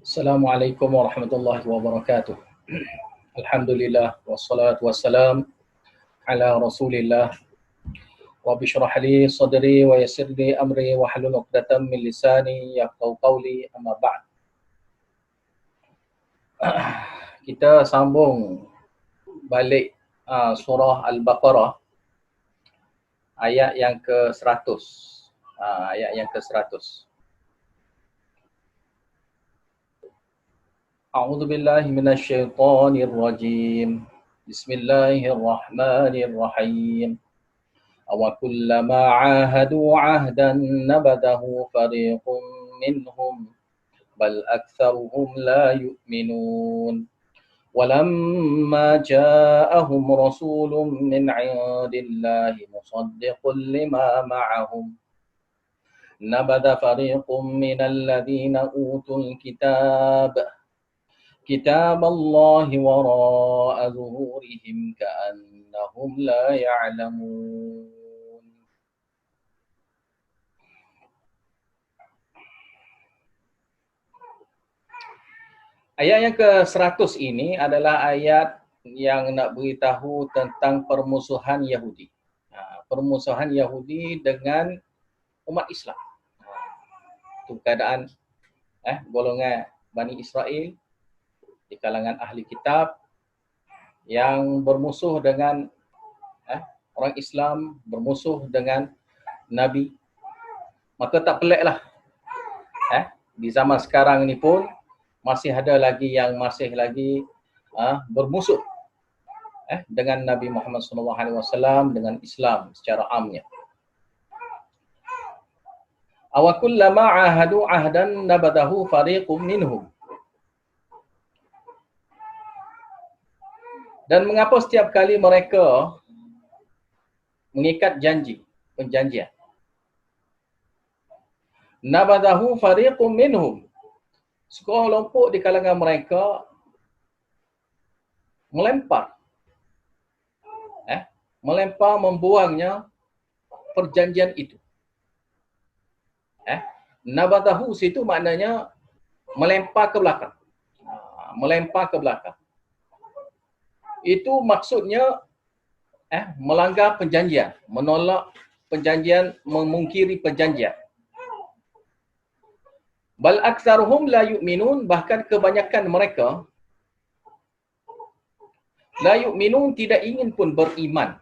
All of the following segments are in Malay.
Assalamualaikum warahmatullahi wabarakatuh. Alhamdulillah wassalatu wassalam ala Rasulillah. Rabbi shrah li sadri wa yassir li amri wa hlul 'uqdatam min lisani yafqahu qawli, amma ba'd. Kita sambung balik surah Al-Baqarah ayat yang ke-100. Ayat yang ke-100. A'udzu billahi minasyaitonir rajim. Bismillahirrahmanirrahim. Aw kullama 'ahadu 'ahdan nabadahu fariqun minhum bal aktsaruhum la yu'minun. Walamma ja'ahum rasulun min 'indillahi musaddiqun lima ma'ahum nabada fariqun minal ladzina utul kitab Allah wara'a zuhurihim ka'annahum la ya'lamun. Ayat yang ke-100 ini adalah ayat yang nak beritahu tentang permusuhan Yahudi. Permusuhan Yahudi dengan umat Islam. Itu keadaan golongan Bani Israel di kalangan ahli kitab yang bermusuh dengan orang Islam, bermusuh dengan Nabi. Maka tak peliklah di zaman sekarang ni pun masih ada lagi yang masih lagi bermusuh dengan Nabi Muhammad SAW, dengan Islam secara amnya. Aw kullama 'ahadu 'ahdan nabadahu fariqum minhum. Dan mengapa setiap kali mereka mengikat perjanjian, nabadahu fariqum minhum, sekelompok di kalangan mereka melempar, membuangnya perjanjian itu. Nabadahu situ maknanya melempar ke belakang. Melempar ke belakang. Itu maksudnya melanggar perjanjian, menolak perjanjian, memungkiri perjanjian. Bal aktsaruhum la yu'minun, bahkan kebanyakan mereka la yu'minun, tidak ingin pun beriman.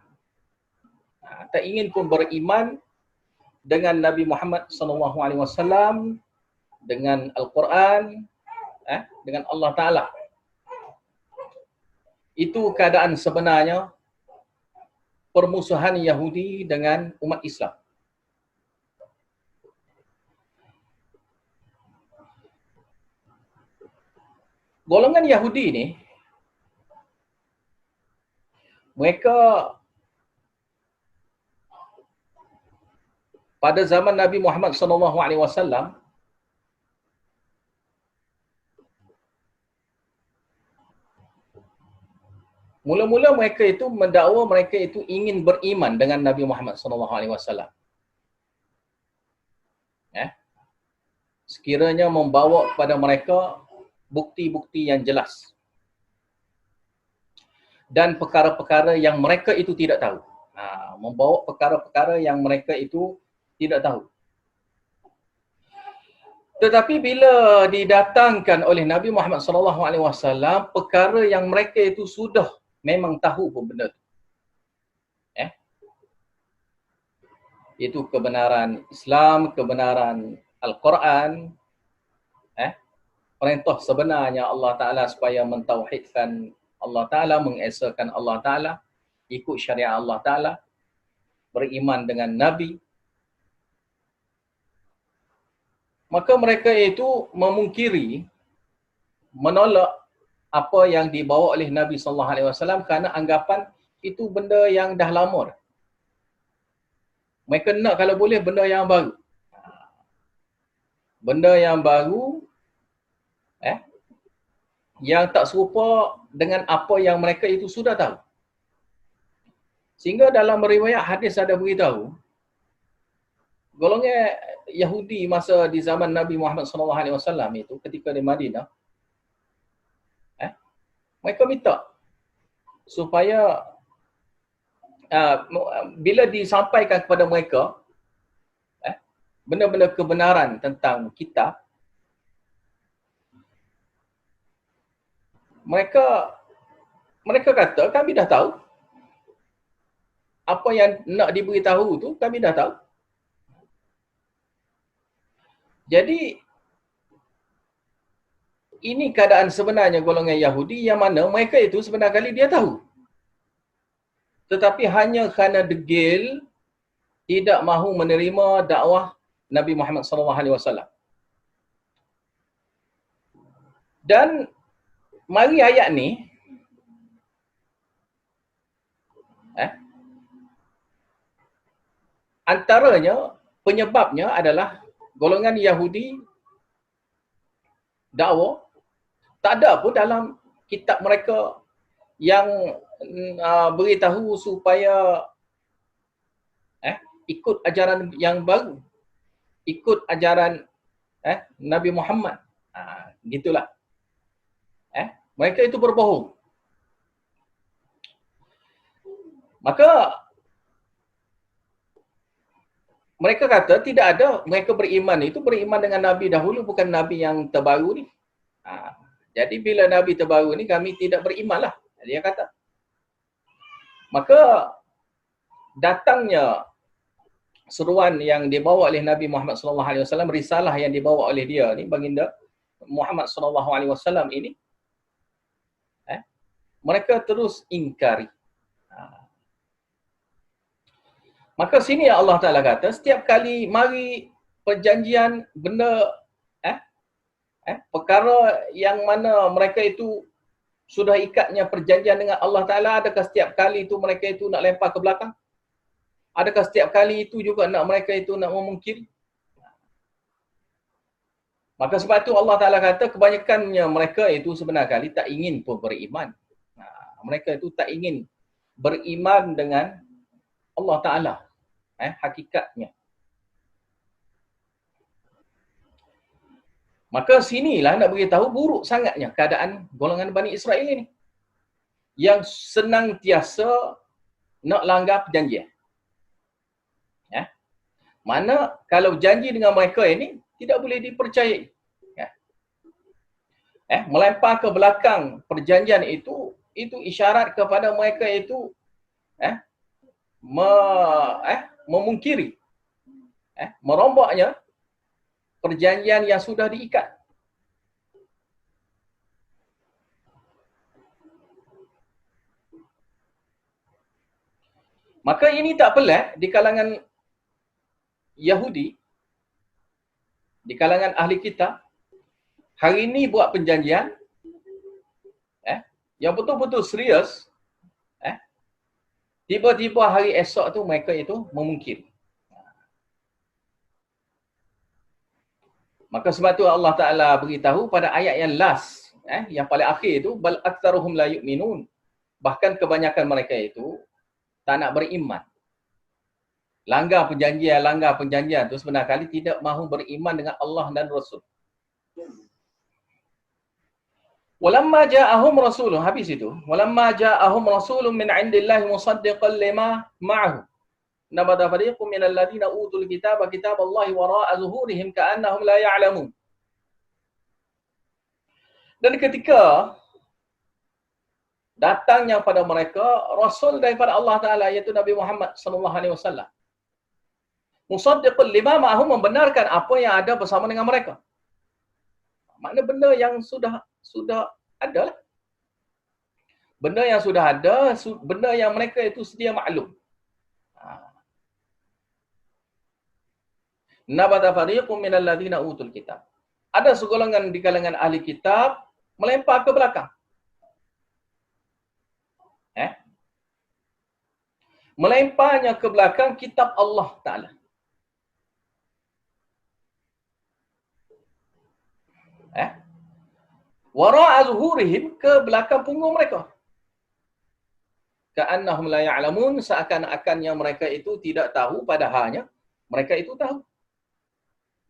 Tak ingin pun beriman dengan Nabi Muhammad SAW, dengan Al-Quran, dengan Allah Ta'ala. Itu keadaan sebenarnya permusuhan Yahudi dengan umat Islam. Golongan Yahudi ni, mereka pada zaman Nabi Muhammad SAW mula-mula mereka itu mendakwa mereka itu ingin beriman dengan Nabi Muhammad SAW. Sekiranya membawa kepada mereka bukti-bukti yang jelas dan perkara-perkara yang mereka itu tidak tahu. Membawa perkara-perkara yang mereka itu tidak tahu. Tetapi bila didatangkan oleh Nabi Muhammad SAW perkara yang mereka itu sudah memang tahu pun benda tu. Itu kebenaran Islam, kebenaran Al-Quran, perintah sebenarnya Allah Ta'ala supaya mentauhidkan Allah Ta'ala, mengesakan Allah Ta'ala, ikut syariat Allah Ta'ala, beriman dengan Nabi. Maka mereka itu memungkiri, menolak apa yang dibawa oleh Nabi SAW kerana anggapan itu benda yang dah lama. Mereka nak kalau boleh benda yang baru. Benda yang baru yang tak serupa dengan apa yang mereka itu sudah tahu. Sehingga dalam riwayat hadis ada beritahu, golongan Yahudi masa di zaman Nabi Muhammad SAW itu ketika di Madinah, Mereka minta supaya bila disampaikan kepada mereka benda-benda kebenaran tentang kitab, mereka kata kami dah tahu. Apa yang nak diberitahu tu kami dah tahu. Jadi ini keadaan sebenarnya golongan Yahudi yang mana mereka itu sebenarnya kali dia tahu. Tetapi hanya kerana degil tidak mahu menerima dakwah Nabi Muhammad SAW. Dan mari ayat ni antaranya penyebabnya adalah golongan Yahudi dakwa tak ada pun dalam kitab mereka yang beritahu supaya ikut ajaran yang baru, ikut ajaran Nabi Muhammad. Gitulah. Mereka itu berbohong. Maka mereka kata tidak ada, mereka beriman itu beriman dengan Nabi dahulu, bukan Nabi yang terbaru ni. Jadi bila Nabi terbaru ni kami tidak beriman lah, dia kata. Maka datangnya seruan yang dibawa oleh Nabi Muhammad SAW, risalah yang dibawa oleh dia ni, baginda Muhammad SAW ini, mereka terus ingkari. Maka sini Allah Ta'ala kata, setiap kali mari perjanjian benda, perkara yang mana mereka itu sudah ikatnya perjanjian dengan Allah Ta'ala, adakah setiap kali itu mereka itu nak lempar ke belakang? Adakah setiap kali itu juga mereka itu nak memungkiri? Maka sebab itu Allah Ta'ala kata, kebanyakannya mereka itu sebenarnya kali tak ingin pun beriman. Mereka itu tak ingin beriman dengan Allah Ta'ala. Hakikatnya. Maka sinilah nak beritahu buruk sangatnya keadaan golongan Bani Israel ini. Yang senantiasa nak langgar perjanjian. Mana kalau janji dengan mereka ini tidak boleh dipercayai. Melempar ke belakang perjanjian itu isyarat kepada mereka itu memungkiri, merombaknya perjanjian yang sudah diikat. Maka ini tak pelik di kalangan Yahudi, di kalangan ahli kitab, hari ini buat perjanjian yang betul-betul serius, tiba-tiba hari esok tu mereka itu memungkiri. Maka sebab tu Allah Ta'ala beritahu pada ayat yang last, yang paling akhir itu, bal aktsaruhum la yu'minun. Bahkan kebanyakan mereka itu tak nak beriman. Langgar perjanjian tu sebenarnya kali tidak mahu beriman dengan Allah dan Rasul. Walamma ja'ahum rasulun, habis itu. Walamma ja'ahum rasulun min 'indillahi musaddiqan lima ma'ahu. Nabada fariqun minal ladzina utul kitaba kitaballahi wara'a zuhurihim ka'annahum la ya'lamun. Dan ketika datangnya pada mereka rasul daripada Allah Ta'ala, iaitu Nabi Muhammad SAW, musaddiqan lima ma'ahu, membenarkan apa yang ada bersama dengan mereka. Makna benda yang sudah ada lah. Benda yang sudah ada, benda yang mereka itu sedia maklum. Nabata fariqun minal ladzina utul kitab. Ada segolongan di kalangan ahli kitab melempar ke belakang. Melemparnya ke belakang kitab Allah Ta'ala. Wara'a zuhurihim, ke belakang punggung mereka. Ka'annahum la ya'lamun, seakan-akannya mereka itu tidak tahu, padahalnya mereka itu tahu.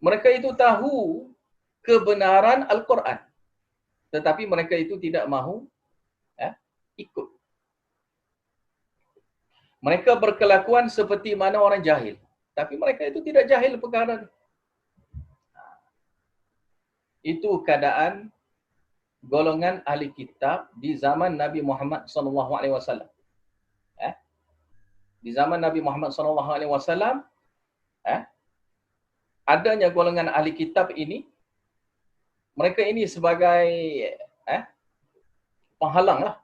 Mereka itu tahu kebenaran Al-Quran. Tetapi mereka itu tidak mahu ikut. Mereka berkelakuan seperti mana orang jahil. Tapi mereka itu tidak jahil perkara ni. Itu keadaan golongan ahli kitab di zaman Nabi Muhammad SAW. Di zaman Nabi Muhammad SAW, adanya golongan ahli kitab ini, mereka ini sebagai penghalang lah.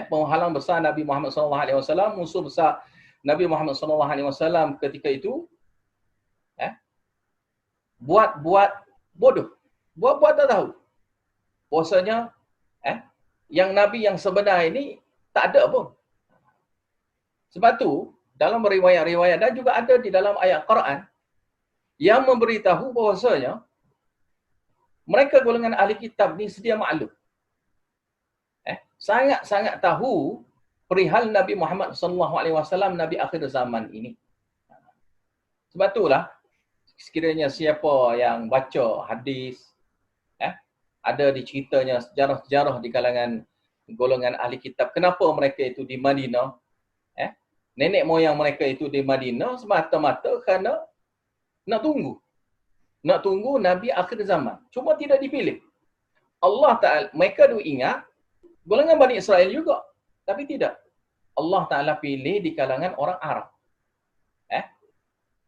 Penghalang besar Nabi Muhammad SAW, musuh besar Nabi Muhammad SAW ketika itu, buat-buat bodoh. Buat-buat tak tahu. Bahasanya, yang Nabi yang sebenar ini tak ada pun. Sebab tu, dalam riwayat-riwayat dan juga ada di dalam ayat Quran yang memberitahu bahawasanya mereka golongan ahli kitab ni sedia maklum. Sangat-sangat tahu perihal Nabi Muhammad SAW, Nabi akhir zaman ini. Sebab itulah, sekiranya siapa yang baca hadis, ada diceritanya sejarah-sejarah di kalangan golongan ahli kitab, kenapa mereka itu di Madinah, nenek moyang mereka itu di Madinah semata-mata kerana nak tunggu Nabi akhir zaman. Cuma tidak dipilih. Allah Ta'ala, mereka tu ingat golongan Bani Israel juga, tapi tidak. Allah Ta'ala pilih di kalangan orang Arab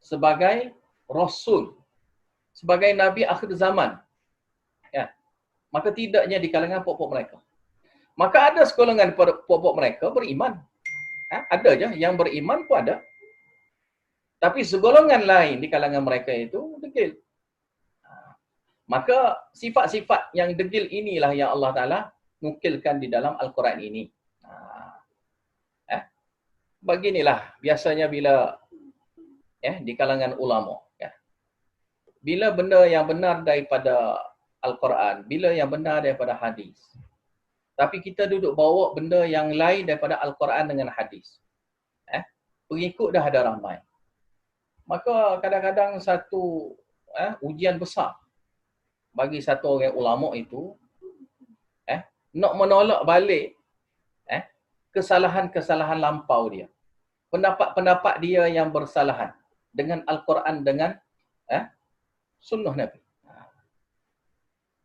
sebagai Rasul, sebagai Nabi akhir zaman. Maka tidaknya di kalangan pokok mereka. Maka ada segolongan pokok mereka beriman. Ada je yang beriman pun ada. Tapi segolongan lain di kalangan mereka itu degil. Maka sifat-sifat yang degil inilah yang Allah Ta'ala nukilkan di dalam Al-Quran ini. Beginilah biasanya bila di kalangan ulama. Bila benda yang benar daripada Al-Quran, bila yang benar daripada hadis. Tapi kita duduk bawa benda yang lain daripada Al-Quran dengan hadis. Pengikut dah ada ramai. Maka kadang-kadang satu ujian besar bagi satu orang ulama itu nak menolak balik kesalahan-kesalahan lampau dia. Pendapat-pendapat dia yang bersalahan dengan Al-Quran, dengan sunnah Nabi.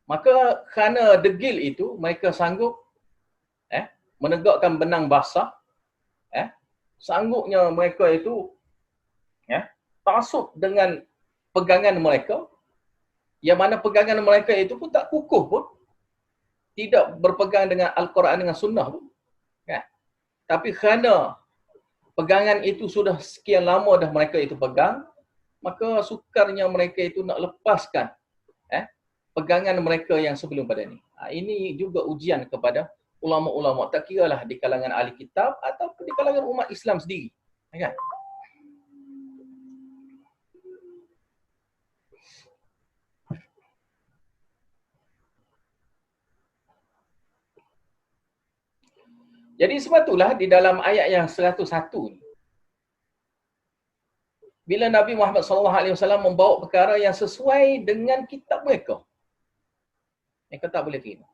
Maka kerana degil itu, mereka sanggup menegakkan benang basah. Sanggupnya mereka itu taksub dengan pegangan mereka, yang mana pegangan mereka itu pun tak kukuh pun. Tidak berpegang dengan Al-Quran, dengan sunnah pun. Tapi kerana pegangan itu sudah sekian lama dah mereka itu pegang, maka sukarnya mereka itu nak lepaskan pegangan mereka yang sebelum pada ini. Ini juga ujian kepada ulama-ulama, tak kiralah di kalangan ahli kitab ataupun di kalangan umat Islam sendiri. Kan? Jadi sebab itulah di dalam ayat yang 101 ni, bila Nabi Muhammad SAW membawa perkara yang sesuai dengan kitab mereka, mereka tak boleh terima.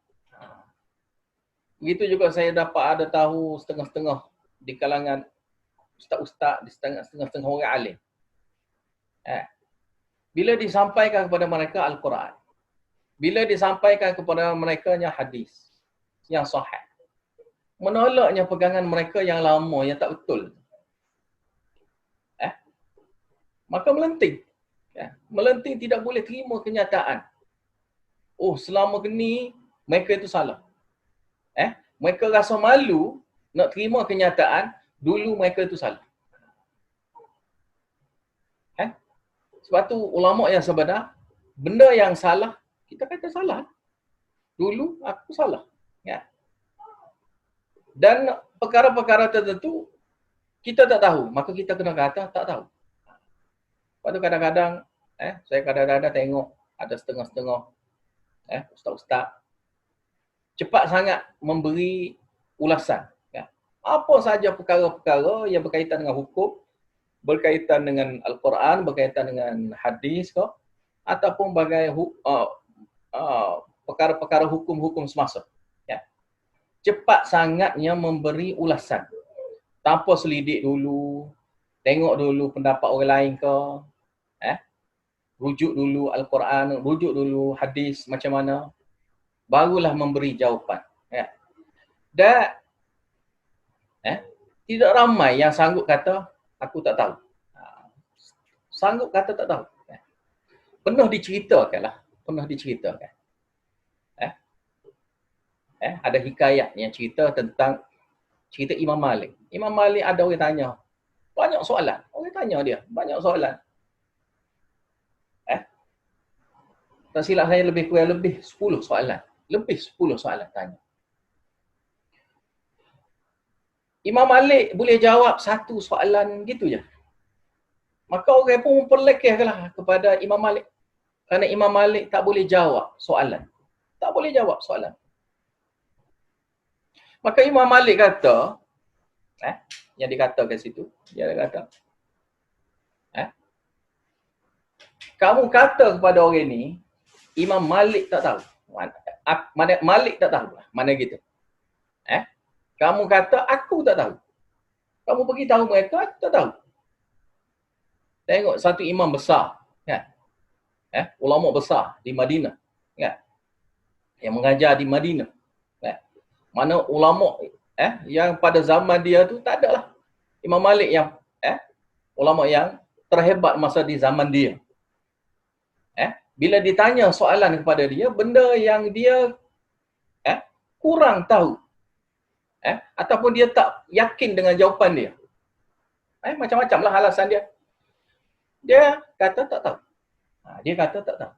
Begitu juga saya dapat ada tahu setengah-setengah di kalangan ustaz-ustaz, di setengah-setengah orang alim. Bila disampaikan kepada mereka Al-Quran, bila disampaikan kepada mereka yang hadis, yang sahih, menolaknya pegangan mereka yang lama, yang tak betul. Maka melenting. Melenting, tidak boleh terima kenyataan. Oh, selama ni mereka itu salah. Mereka rasa malu nak terima kenyataan dulu mereka itu salah. Sebab tu ulama yang sebenar, benda yang salah, kita kata salah. Dulu aku salah. Dan perkara-perkara tertentu kita tak tahu, maka kita kena kata tak tahu. Lepas tu kadang-kadang saya kadang-kadang tengok ada setengah-setengah ustaz-ustaz cepat sangat memberi ulasan. Apa saja perkara-perkara yang berkaitan dengan hukum, berkaitan dengan Al-Quran, berkaitan dengan hadis ke, ataupun bagai perkara-perkara hukum-hukum semasa. cepat sangatnya memberi ulasan. Tanpa selidik dulu, tengok dulu pendapat orang lain ke, rujuk dulu Al-Quran, rujuk dulu hadis macam mana, barulah memberi jawapan. Ya. Dan tidak ramai yang sanggup kata, aku tak tahu. Sanggup kata tak tahu. Pernah diceritakan lah. Pernah diceritakan. Ada hikayat yang cerita tentang cerita Imam Malik. Imam Malik ada orang tanya. Banyak soalan. Orang tanya dia. Banyak soalan. Tak silap saya lebih 10 soalan. Lebih 10 soalan tanya. Imam Malik boleh jawab satu soalan gitu je. Maka orang pun memperlekehkanlah kepada Imam Malik. Kerana Imam Malik tak boleh jawab soalan. Tak boleh jawab soalan. Maka Imam Malik kata, yang dikatakan situ, dia kata, kamu kata kepada orang ni, Imam Malik tak tahu. Malik tak tahu. Mana gitu. Kamu kata, aku tak tahu. Kamu pergi tahu mereka, aku tak tahu. Tengok satu imam besar. Kan? Ulama besar di Madinah. Kan? Yang mengajar di Madinah. Kan? Mana ulama yang pada zaman dia tu tak ada lah. Imam Malik yang ulama yang terhebat masa di zaman dia. Bila ditanya soalan kepada dia, benda yang dia kurang tahu. Ataupun dia tak yakin dengan jawapan dia. Macam-macam lah alasan dia. Dia kata tak tahu. Dia kata tak tahu.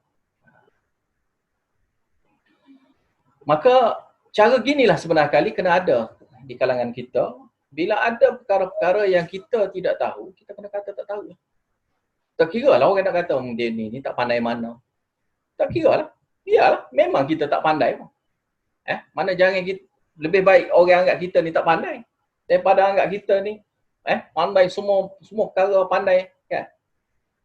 Maka cara ginilah sebenarnya kali kena ada di kalangan kita. Bila ada perkara-perkara yang kita tidak tahu, kita kena kata tak tahu. Tak kira lah orang nak kata dia ni tak pandai mana. Tak kira lah. Biarlah. Memang kita tak pandai. Mana jangan kita, lebih baik orang anggap kita ni tak pandai daripada anggap kita ni pandai semua perkara pandai. Kan?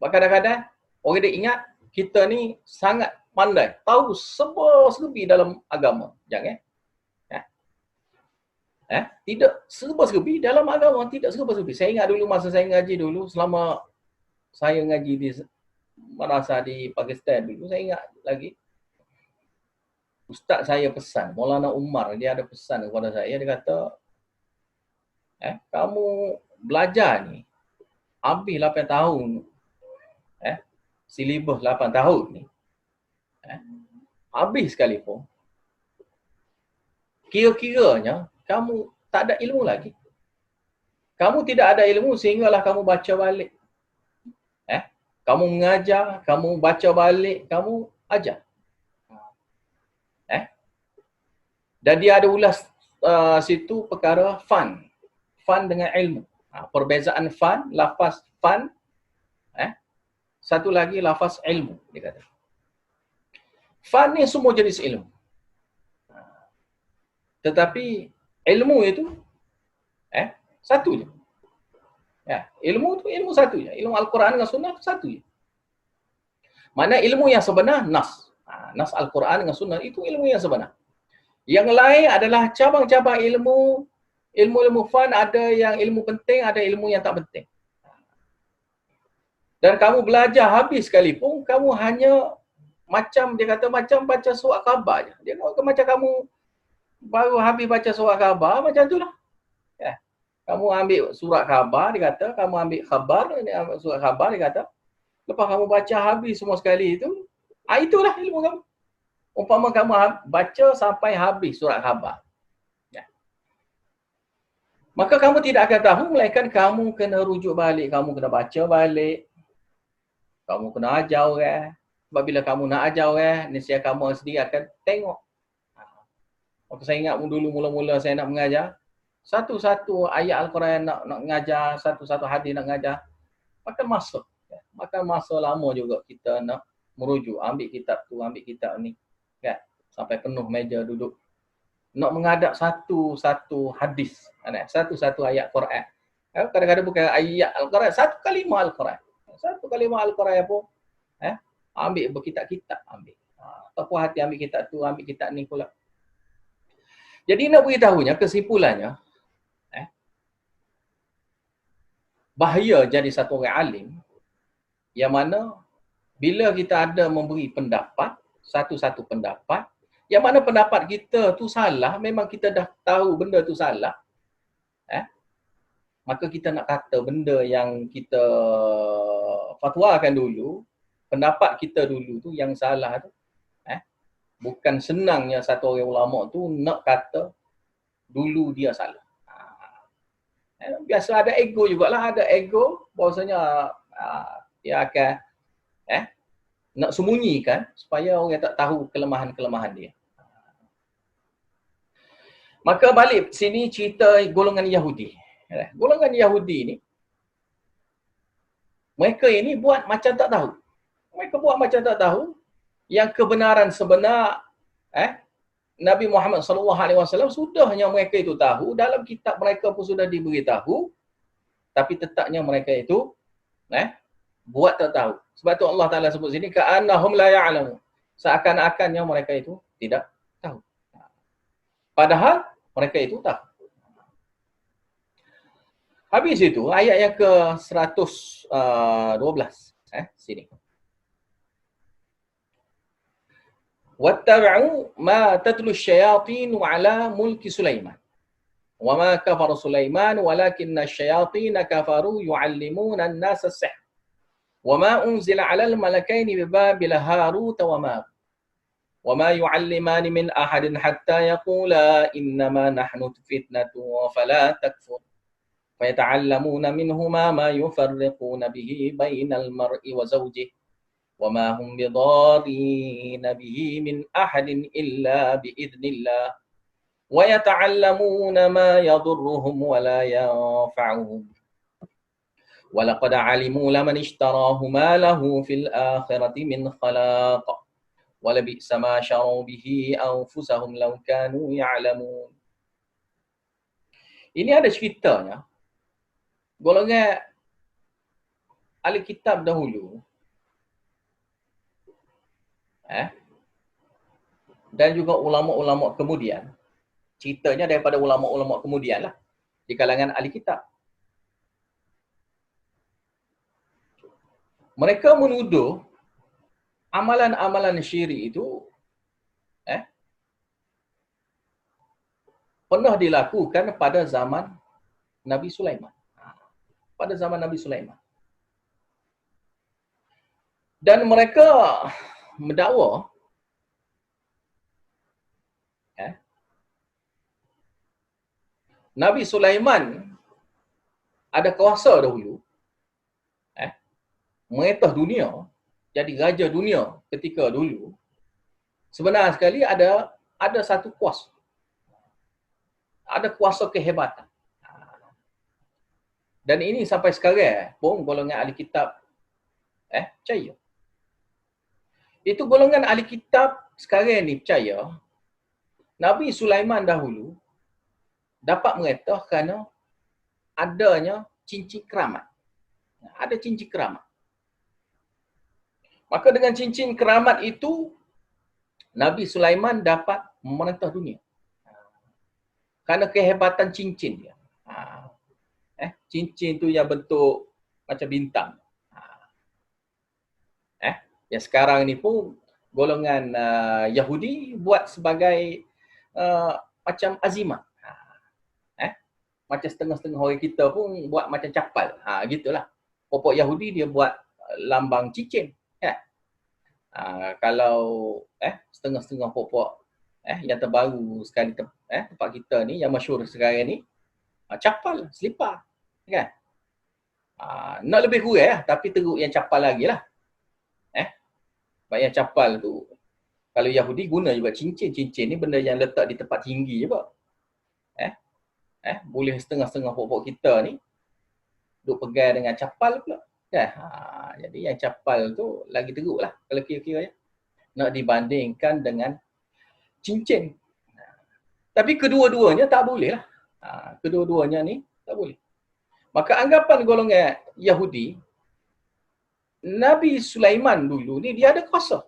Kadang-kadang orang dia ingat kita ni sangat pandai, tahu serba-serbi dalam agama. Jangan. Tidak serba-serbi dalam agama, tidak serba-serbi. Saya ingat dulu masa saya ngaji dulu, selama saya ngaji di madrasah di Pakistan dulu, saya ingat lagi. Ustaz saya pesan, Maulana Umar, dia ada pesan kepada saya, dia kata, kamu belajar ni, habis 8 tahun, silibus 8 tahun ni, habis sekalipun, kira-kiranya, kamu tak ada ilmu lagi. Kamu tidak ada ilmu sehinggalah kamu baca balik. Kamu mengajar, kamu baca balik, kamu ajar. Dan dia ada ulas situ perkara fan. Fan dengan ilmu. Perbezaan fan, lafaz fan. Satu lagi lafaz ilmu, dia kata. Fan ni semua jenis ilmu. Tetapi ilmu itu satu je. Ilmu tu ilmu satu je. Ilmu Al-Quran dengan Sunnah satu je. Mana ilmu yang sebenar? Nas. Nas Al-Quran dengan Sunnah itu ilmu yang sebenar. Yang lain adalah cabang-cabang ilmu. Ilmu-ilmu fan, ada yang ilmu penting, ada ilmu yang tak penting. Dan kamu belajar habis sekalipun, kamu hanya macam, dia kata macam baca surat khabar je. Dia kata macam kamu baru habis baca surat khabar, macam itulah. Kamu ambil surat khabar, dia kata, kamu ambil khabar, surat khabar, dia kata, lepas kamu baca habis semua sekali itu, itulah ilmu kamu. Umpama kamu baca sampai habis surat khabar. Maka kamu tidak akan tahu, melainkan kamu kena rujuk balik, kamu kena baca balik, kamu kena ajar orang. Sebab bila kamu nak ajar orang, nescaya kamu sendiri akan tengok. Waktu saya ingat dulu mula-mula saya nak mengajar, satu-satu ayat Al-Quran nak mengajar, satu-satu hadis nak mengajar, makan masa. Makan masa lama juga kita nak merujuk, ambil kitab tu, ambil kitab ni. Kan? Sampai penuh meja duduk. Nak menghadap satu-satu hadis, satu-satu ayat Quran. Kadang-kadang bukan ayat Al-Quran, satu kalimah Al-Quran. Satu kalimah Al-Quran pun ambil berkitab-kitab, ambil. Tak puas hati ambil kitab tu, ambil kitab ni pula. Jadi nak beritahunya, kesimpulannya, bahaya jadi satu orang alim yang mana bila kita ada memberi pendapat, satu-satu pendapat, yang mana pendapat kita tu salah, memang kita dah tahu benda tu salah, maka kita nak kata benda yang kita fatwakan dulu, pendapat kita dulu tu yang salah tu, bukan senangnya satu orang ulama tu nak kata dulu dia salah. Biasa ada ego jugalah, ada ego bahawasanya dia akan nak sembunyikan supaya orang tak tahu kelemahan-kelemahan dia. Maka balik sini cerita golongan Yahudi. Golongan Yahudi ni, mereka ini buat macam tak tahu. Mereka buat macam tak tahu yang kebenaran sebenar Nabi Muhammad SAW sudahnya mereka itu tahu, dalam kitab mereka pun sudah diberitahu, tapi tetapnya mereka itu buat tak tahu. Sebab tu Allah Ta'ala sebut sini, ka'annahum la ya'lamu. Seakan-akannya mereka itu tidak tahu. Padahal mereka itu tahu. Habis itu, ayat yang ke-112. Sini. وَاتَّبَعُوا مَا تَتْلُو الشَّيَاطِينُ عَلَى مُلْكِ سُلَيْمَانَ وَمَا كَفَرَ سُلَيْمَانُ وَلَكِنَّ الشَّيَاطِينَ كَفَرُوا يُعَلِّمُونَ النَّاسَ السِّحْرَ وَمَا أُنْزِلَ عَلَى الْمَلَكَيْنِ بِبَابِلَ هَارُوتَ وَمَارُوتَ وَمَا يُعَلِّمَانِ مِنْ أَحَدٍ حَتَّى يَقُولَا إِنَّمَا نَحْنُ فِتْنَةٌ فَلَا تَكْفُرْ فَيَتَعَلَّمُونَ مِنْهُمَا مَا يُفَرِّقُونَ بِهِ بَيْنَ الْمَرْءِ وَزَوْجِهِ وَمَا هُمْ بِضَارِّينَ بِهِ مِنْ أَحَدٍ إِلَّا بِإِذْنِ اللَّهِ وَيَتَعَلَّمُونَ مَا يَضُرُّهُمْ وَلَا يَنفَعُهُمْ وَلَقَدْ عَلِمُوا لَمَنِ اشْتَرَاهُ مَا لَهُ فِي الْآخِرَةِ مِنْ خَلَاقٍ وَلَبِئْسَ مَا شَرَوْا بِهِ أَنفُسَهُمْ لَوْ كَانُوا يَعْلَمُونَ. Ini ada ceritanya. Golongan ahli kitab dahulu, dan juga ulama-ulama kemudian, ceritanya daripada ulama-ulama kemudian lah, di kalangan ahli kitab. Mereka menuduh amalan-amalan syirik itu pernah dilakukan pada zaman Nabi Sulaiman. Pada zaman Nabi Sulaiman. Dan mereka mendakwa Nabi Sulaiman ada kuasa dahulu, meretah dunia, jadi raja dunia ketika dulu. Sebenar sekali ada satu kuasa. Ada kuasa kehebatan. Dan ini sampai sekarang pun golongan ahli kitab percaya. Itu golongan ahli kitab sekarang ni percaya Nabi Sulaiman dahulu dapat meretah kerana adanya cincin keramat. Ada cincin keramat. Maka dengan cincin keramat itu Nabi Sulaiman dapat memerintah dunia. Kerana kehebatan cincin dia. Cincin tu yang bentuk macam bintang. Yang sekarang ni pun golongan Yahudi buat sebagai macam azimah. Macam setengah-setengah orang kita pun buat macam capal. Gitulah. Pokok Yahudi dia buat lambang cincin. Kalau setengah-setengah pokok yang terbaru sekali tempat kita ni, yang masyhur sekarang ni, capal, selipar. Kan? Nak lebih kurang lah, tapi teruk yang capal lagi lah. Sebab yang capal tu, kalau Yahudi guna juga cincin. Cincin ni benda yang letak di tempat tinggi je pak. Boleh setengah-setengah pokok kita ni duk pegang dengan capal pula. Jadi yang capal tu lagi teruk lah kalau kira-kira ya. Nak dibandingkan dengan cincin. Tapi kedua-duanya tak boleh lah. Kedua-duanya ni tak boleh. Maka anggapan golongan Yahudi, Nabi Sulaiman dulu ni dia ada kuasa.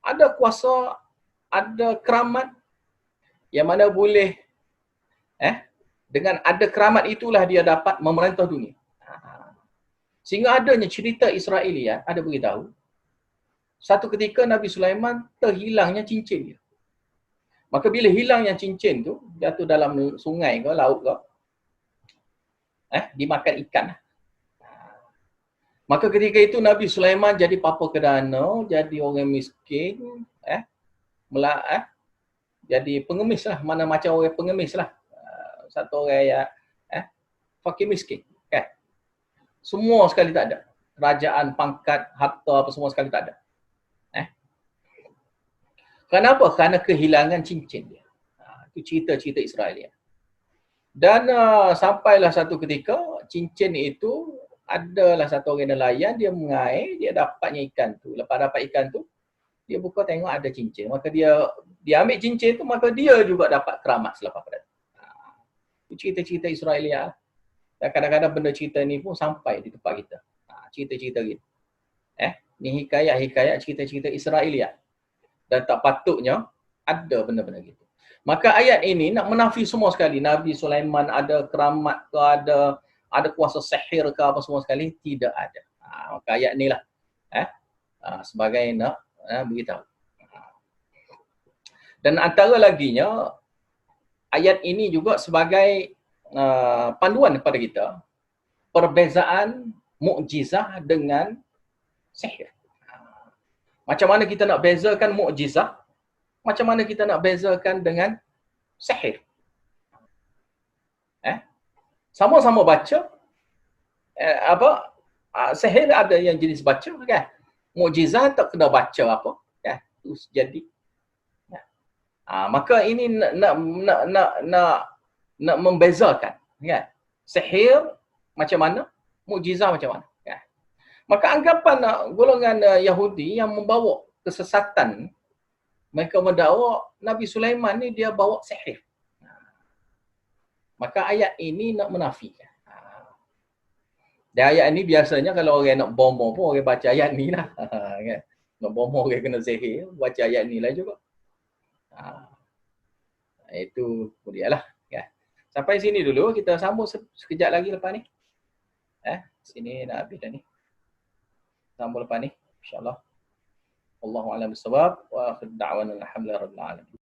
Ada kuasa, ada keramat. yang mana boleh dengan ada keramat itulah dia dapat memerintah dunia. Sehingga adanya cerita Israeliat ada beritahu satu ketika Nabi Sulaiman terhilangnya cincin dia. Maka bila hilang yang cincin tu, jatuh dalam sungai ke laut ke, dimakan ikan. Maka ketika itu Nabi Sulaiman jadi papa kedana, jadi orang miskin, jadi pengemis lah, mana macam orang pengemis lah. Satu orang yang fakir miskin. Kan? Semua sekali tak ada. Kerajaan, pangkat, harta apa semua sekali tak ada. Kenapa? Kerana kehilangan cincin dia. Itu cerita-cerita Israel. Dan sampailah satu ketika, cincin itu adalah satu orang nelayan, dia mengair, dia dapatnya ikan tu. Lepas dapat ikan tu, dia buka tengok ada cincin. Maka dia ambil cincin tu, maka dia juga dapat keramat selepas pada itu. Itu cerita-cerita Israel. Dan kadang-kadang benda cerita ni pun sampai di tempat kita. Cerita-cerita gitu. Ni hikayat-hikayat cerita-cerita Israel. Dan tak patutnya ada benda-benda gitu. Maka ayat ini nak menafi semua sekali. Nabi Sulaiman ada keramat ke, ada kuasa sihir ke apa semua sekali. Tidak ada. Maka ayat ni lah. Sebagai nak beritahu. Dan antara laginya, ayat ini juga sebagai panduan kepada kita. Perbezaan mukjizah dengan sihir. Macam mana kita nak bezakan mukjizah? Macam mana kita nak bezakan dengan sihir? Sama-sama baca. Sihir ada yang jenis baca kan? Mukjizah tak kena baca apa? Kan? Terus jadi. Maka ini nak membezakan kan? Sihir macam mana? Mukjizah macam mana? Maka anggapan golongan Yahudi yang membawa kesesatan, mereka mendakwa Nabi Sulaiman ni dia bawa sihir. Maka ayat ini nak menafikan. Dan ayat ini biasanya kalau orang nak bomoh pun orang baca ayat ni lah. Nak bomoh orang kena sihir, baca ayat ni lah juga. Itu dia lah. Sampai sini dulu, kita sambung sekejap lagi lepas ni. Sini nak habis dah ni. Sambung lepas ni, insyaAllah. Wallahu a'lam bissawab wa akhir da'wana alhamdulillah rabbil alamin.